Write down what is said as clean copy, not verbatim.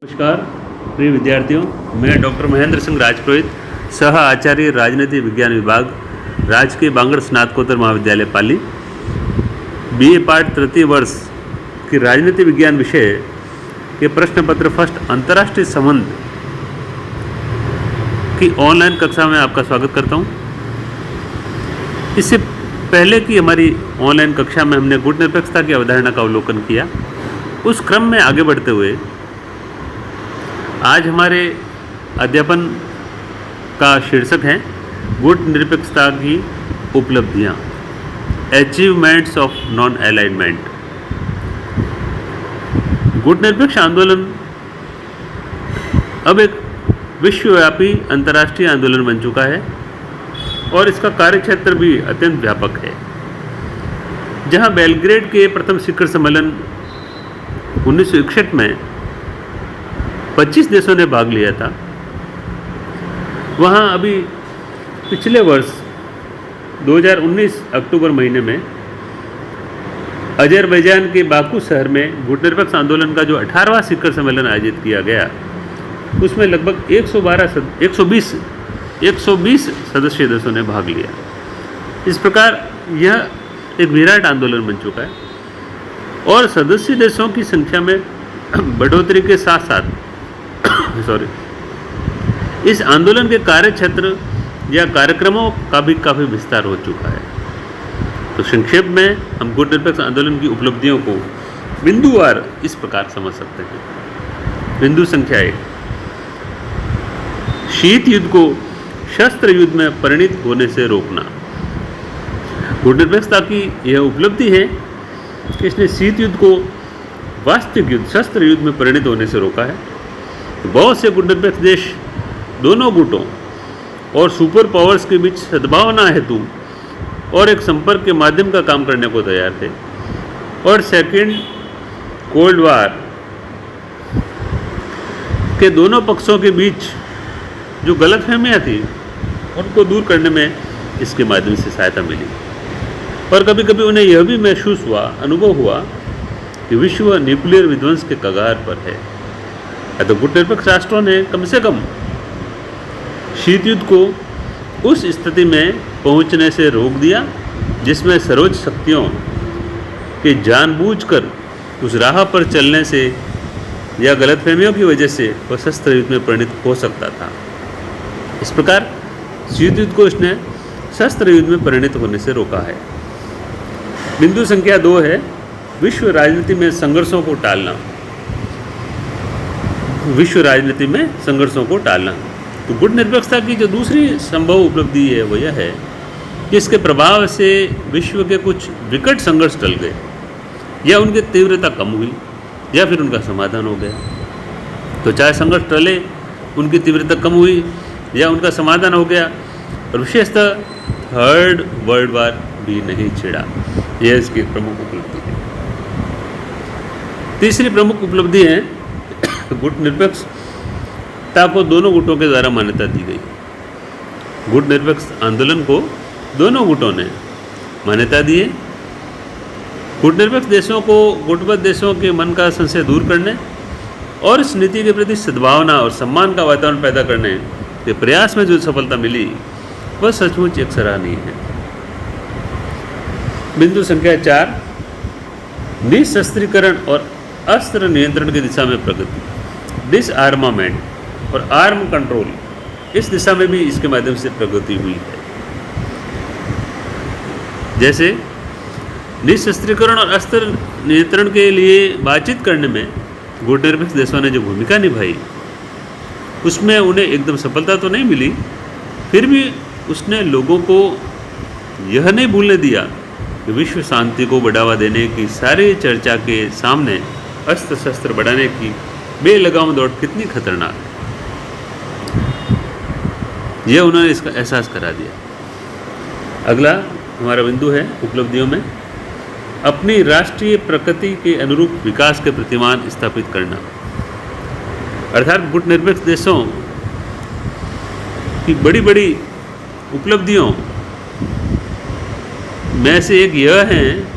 नमस्कार प्रिय विद्यार्थियों, मैं डॉक्टर महेंद्र सिंह राजपुरोहित, सह आचार्य राजनीति विज्ञान विभाग, राजकीय बांगड़ स्नातकोत्तर महाविद्यालय पाली, बीए पाठ तृतीय वर्ष की राजनीति विज्ञान विषय के प्रश्न पत्र फर्स्ट अंतर्राष्ट्रीय संबंध की ऑनलाइन कक्षा में आपका स्वागत करता हूं। इससे पहले की हमारी ऑनलाइन कक्षा में हमने गुट निरपेक्षता की अवधारणा का अवलोकन किया। उस क्रम में आगे बढ़ते हुए आज हमारे अध्यापन का शीर्षक है गुट निरपेक्षता की उपलब्धियां, अचीवमेंट्स ऑफ नॉन अलाइनमेंट। गुट निरपेक्ष आंदोलन अब एक विश्वव्यापी अंतर्राष्ट्रीय आंदोलन बन चुका है और इसका कार्यक्षेत्र भी अत्यंत व्यापक है। जहां बेलग्रेड के प्रथम शिखर सम्मेलन 1961 में 25 देशों ने भाग लिया था, वहाँ अभी पिछले वर्ष 2019 अक्टूबर महीने में अजरबैजान के बाकू शहर में गुट निरपेक्ष आंदोलन का जो 18वां शिखर सम्मेलन आयोजित किया गया, उसमें लगभग 120 सदस्य देशों ने भाग लिया। इस प्रकार यह एक विराट आंदोलन बन चुका है और सदस्य देशों की संख्या में बढ़ोतरी के साथ साथ इस आंदोलन के कार्यक्षेत्र या कार्यक्रमों का भी काफ़ी विस्तार हो चुका है। तो संक्षेप में हम गुट निरपेक्ष आंदोलन की उपलब्धियों को बिंदुवार इस प्रकार समझ सकते हैं। बिंदु संख्या 1, शीत युद्ध को शस्त्र युद्ध में परिणत होने से रोकना। गुट निरपेक्षता की यह उपलब्धि है कि इसने शीत युद्ध को वास्तविक युद्ध, शस्त्र युद्ध में परिणत होने से रोका है। बहुत से गुट निरपेक्ष देश दोनों गुटों और सुपर पावर्स के बीच सद्भावना हेतु और एक संपर्क के माध्यम का काम करने को तैयार थे और सेकेंड कोल्ड वार के दोनों पक्षों के बीच जो गलतफहमियां थी उनको दूर करने में इसके माध्यम से सहायता मिली। और कभी कभी उन्हें यह भी महसूस हुआ, अनुभव हुआ कि विश्व न्यूक्लियर विध्वंस के कगार पर है। तो गुट निरपेक्ष राष्ट्रों ने कम से कम शीत युद्ध को उस स्थिति में पहुंचने से रोक दिया जिसमें सर्वोच्च शक्तियों के जानबूझकर उस राह पर चलने से या गलतफहमियों की वजह से वह शस्त्र युद्ध में परिणत हो सकता था। इस प्रकार शीत युद्ध को इसने शस्त्र युद्ध में परिणत होने से रोका है। बिंदु संख्या 2 है विश्व राजनीति में संघर्षों को टालना। विश्व राजनीति में संघर्षों को टालना। तो गुट निरपेक्षता की जो दूसरी संभव उपलब्धि है वो यह है कि इसके प्रभाव से विश्व के कुछ विकट संघर्ष टल गए या उनकी तीव्रता कम हुई या फिर उनका समाधान हो गया। तो चाहे संघर्ष टले, उनकी तीव्रता कम हुई या उनका समाधान हो गया और विशेषतः थर्ड वर्ल्ड वार भी नहीं छिड़ा। यह इसकी प्रमुख उपलब्धि है। तीसरी प्रमुख उपलब्धि है गुट निरपेक्षता को दोनों गुटों के द्वारा मान्यता दी गई। गुट निरपेक्ष आंदोलन को दोनों गुटों ने मान्यता दी है। गुट निरपेक्ष देशों को गुटबद्ध देशों के मन का संशय दूर करने और इस नीति के प्रति सद्भावना और सम्मान का वातावरण पैदा करने के प्रयास में जो सफलता मिली वह सचमुच एक सराहनीय है। बिंदु संख्या 4, निशस्त्रीकरण और अस्त्र नियंत्रण की दिशा में प्रगति, डिसआर्मामेंट और आर्म कंट्रोल, इस दिशा में भी इसके माध्यम से प्रगति हुई है। जैसे निशस्त्रीकरण और अस्त्र नियंत्रण के लिए बातचीत करने में गुट निरपेक्ष देशों ने जो भूमिका निभाई उसमें उन्हें एकदम सफलता तो नहीं मिली, फिर भी उसने लोगों को यह नहीं भूलने दिया कि विश्व शांति को बढ़ावा देने की सारी चर्चा के सामने अस्त्र शस्त्र बढ़ाने की बेलगाम दौड़ कितनी खतरनाक है, यह उन्होंने इसका एहसास करा दिया। अगला हमारा बिंदु है उपलब्धियों में अपनी राष्ट्रीय प्रकृति के अनुरूप विकास के प्रतिमान स्थापित करना। अर्थात गुट निरपेक्ष देशों की बड़ी बड़ी उपलब्धियों में से एक यह है